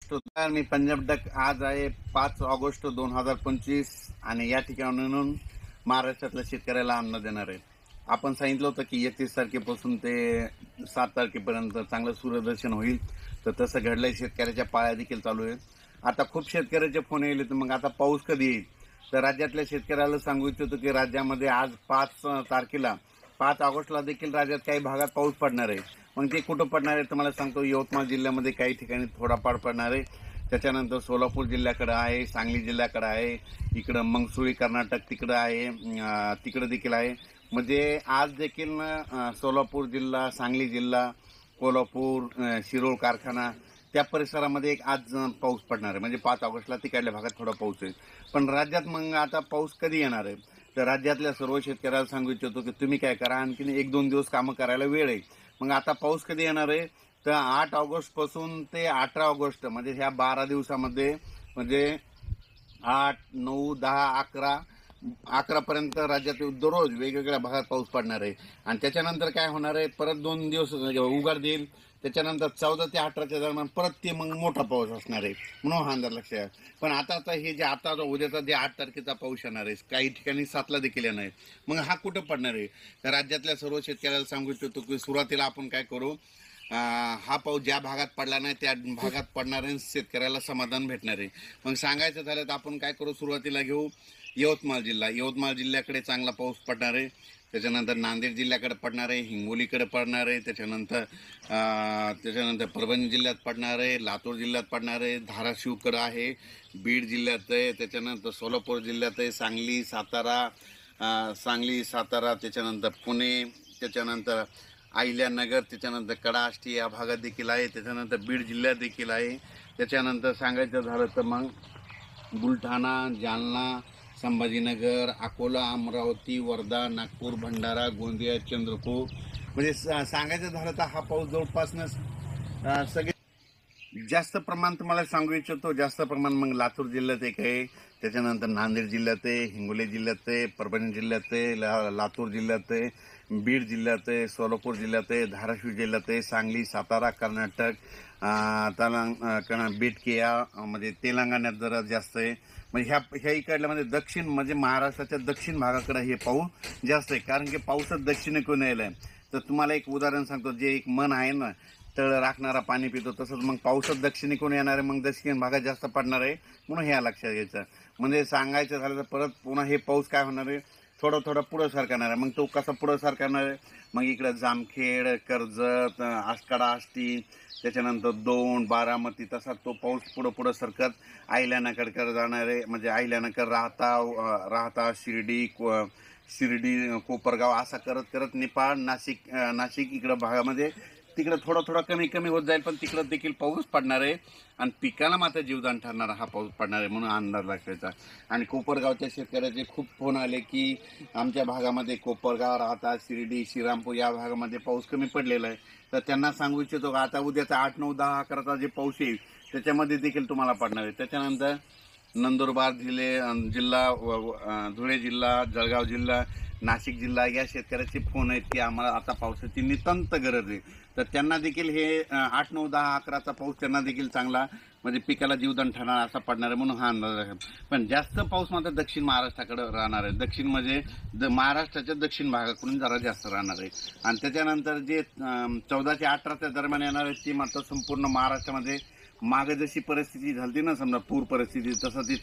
नमस्कार, मी पंजाब डक. आज आहे 5 ऑगस्ट 2025 आणि या ठिकाणाहून महाराष्ट्रातल्या शेतकऱ्याला अन्न देणार आहे. आपण सांगितलं होतं की 31 तारखेपासून ते 7 तारखेपर्यंत चांगलं सूर्यदर्शन होईल, तर तसं घडलंय. शेतकऱ्याच्या पाळ्या देखील चालू आहे. आता खूप शेतकऱ्याचे फोन येले, तर मग आता पाऊस कधी येईल? तर राज्यातल्या शेतकऱ्याला सांगू इच्छितो की राज्यामध्ये आज 5 तारखेला 5 ऑगस्टला देखील राज्यात काही भागात पाऊस पडणार आहे. मग ते कुठं पडणार आहे तुम्हाला सांगतो. यवतमाळ जिल्ह्यामध्ये काही ठिकाणी थोडाफार पडणार आहे. त्याच्यानंतर सोलापूर जिल्ह्याकडे आहे, सांगली जिल्ह्याकडे आहे, इकडं मंगसुळी कर्नाटक तिकडं आहे, तिकडं देखील आहे. म्हणजे आज देखील सोलापूर जिल्हा, सांगली जिल्हा, कोल्हापूर, शिरोळ कारखाना त्या परिसरामध्ये एक आज पाऊस पडणार आहे. म्हणजे 5 ऑगस्टला तिकडल्या भागात थोडा पाऊस आहे. पण राज्यात मग आता पाऊस कधी येणार आहे? तर राज्यातल्या सर्व शेतकऱ्याला सांगू इच्छितो की तुम्ही काय करा, आणखीन 1-2 दिवस कामं करायला वेळ आहे. मग आता पाऊस कधी येणार आहे? तर 8 ऑगस्ट पासून ते 18 ऑगस्ट म्हणजे ह्या 12 दिवसामध्ये, म्हणजे 8, 9, 10, 11 पर्यंत राज्यात दररोज वेगवेगळ्या भागात पाऊस पडणार आहे. आणि त्याच्यानंतर काय होणार आहे, परत 2 दिवस उघड देईल. त्याच्यानंतर 14 ते 18च्या दरम्यान परत ते मग मोठा पाऊस असणार आहे, म्हणून हा अंदाज लक्षात आहे. पण आता हे जे आता उद्याचा जे 8 तारखेचा पाऊस येणार आहे, काही ठिकाणी 7ला देखील येणार आहे. मग हा कुठं पडणार आहे? तर राज्यातल्या सर्व शेतकऱ्याला सांगू इच्छितो की सुरुवातीला आपण काय करू, हा पाऊस ज्या भागात पडला नाही त्या भागात पडणाऱ्या शेतकऱ्याला समाधान भेटणार आहे. मग सांगायचं झालं तर आपण काय करू, सुरुवातीला घेऊ यवतमाळ जिल्हा. यवतमाळ जिल्ह्याकडे चांगला पाऊस पडणार आहे. त्याच्यानंतर नांदेड जिल्ह्याकडे पडणार आहे, हिंगोलीकडे पडणार आहे, त्याच्यानंतर परभणी जिल्ह्यात पडणार आहे, लातूर जिल्ह्यात पडणार आहे, धाराशिवकडे आहे, बीड जिल्ह्यात आहे, त्याच्यानंतर सोलापूर जिल्ह्यात आहे, सांगली सातारा, त्याच्यानंतर पुणे, त्याच्यानंतर अहिल्यानगर, त्याच्यानंतर कडाष्टी या भागात देखील आहे, त्याच्यानंतर बीड जिल्ह्यात देखील आहे. त्याच्यानंतर सांगायचं झालं तर मग बुलढाणा, जालना, संभाजीनगर, अकोला, अमरावती, वर्धा, नागपूर, भंडारा, गोंदिया, चंद्रपूर, म्हणजे सांगायचं झालं तर हा पाऊस जवळपासनं सगळे जास्त प्रमाण तुम्हाला सांगू इच्छितो. जास्त प्रमाण मग लातूर जिल्ह्यात एक आहे, त्याच्यानंतर नांदेड जिल्ह्यात आहे, हिंगोली जिल्ह्यात आहे, परभणी जिल्ह्यात आहे, लातूर जिल्ह्यात आहे, बीड जिल्ह्यात आहे, सोलापूर जिल्ह्यात आहे, धाराशिव जिल्ह्यात आहे, सांगली, सातारा, कर्नाटक, बेटकिया म्हणजे तेलंगणात जरा जास्त आहे. म्हणजे ह्या इकडल्या म्हणजे दक्षिण म्हणजे महाराष्ट्राच्या दक्षिण भागाकडे हे पाऊस जास्त आहे. कारण की पाऊसच दक्षिणेकडून यायला आहे. तर तुम्हाला एक उदाहरण सांगतो, जे एक मन आहे ना, तळ राखणारा पाणी पितो, तसंच मग पाऊसच दक्षिणेकडून येणार आहे, मग दक्षिण भागात जास्त पडणार आहे, म्हणून ह्या लक्षात घ्यायचं. म्हणजे सांगायचं झालं तर परत पुन्हा हे पाऊस काय होणार आहे, थोडं पुढं सरकणार आहे. मग तो कसा पुढं सरकणार आहे, मग इकडं जामखेड, कर्जत, आष्टाडा, आष्टी, त्याच्यानंतर दोन, बारामती, तसा तो पाऊस पुढं सरकत अहिल्यानगरकडे जाणार आहे. म्हणजे अहिल्यानगर, राहता, शिर्डी, कोपरगाव, असा करत निपाळ, नाशिक इकडं भागामध्ये तिकडं थोडा कमी होत जाईल, पण तिकडं देखील पाऊस पडणार आहे. आणि पिकाला मात्र जीवदान ठरणारा हा पाऊस पडणार आहे, म्हणून अंदाज लागण्याचा. आणि कोपरगावच्या शेतकऱ्याचे खूप फोन आले की आमच्या भागामध्ये कोपरगाव, राहता, शिर्डी, श्रीरामपूर या भागामध्ये पाऊस कमी पडलेला आहे. तर त्यांना सांगू इच्छितो का आता उद्याचा 8, 9, 10, 11चा जे पाऊस येईल त्याच्यामध्ये देखील तुम्हाला पडणार आहे. त्याच्यानंतर नंदुरबार जिल्हा, धुळे जिल्हा, जळगाव जिल्हा, नाशिक जिल्हा या शेतकऱ्याचे फोन आहेत की आम्हाला आता पावसाची नितांत गरज आहे. तर त्यांना देखील हे 8, 9, 10, 11चा पाऊस त्यांना देखील चांगला म्हणजे पिकाला जीवदान ठरणार असा पडणार आहे, म्हणून हा अंदाज आहे. पण जास्त पाऊस मात्र दक्षिण महाराष्ट्राकडे राहणार आहे. दक्षिण म्हणजे महाराष्ट्राच्या दक्षिण भागाकडून जरा जास्त राहणार आहे. आणि त्याच्यानंतर जे 14 ते 18च्या दरम्यान येणार आहे ती मात्र संपूर्ण महाराष्ट्रामध्ये मागे जशी परिस्थिती झाली ना, समजा पूर परिस्थिती, तसं ती